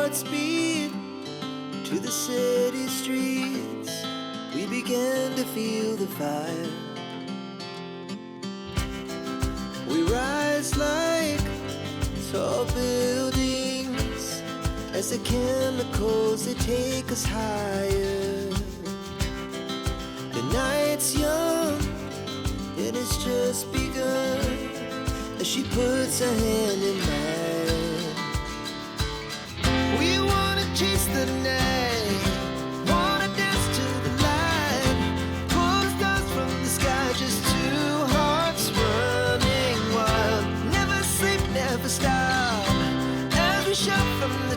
at speed to the city streets. We began to feel the fire. We rise like tall buildings as the chemicals, they take us higher. The night's young, it has just begun as she puts her hand in mine. We wanna chase the night, wanna dance to the light, pull the stars from the sky, just two hearts running wild. Never sleep, never stop, as we shout from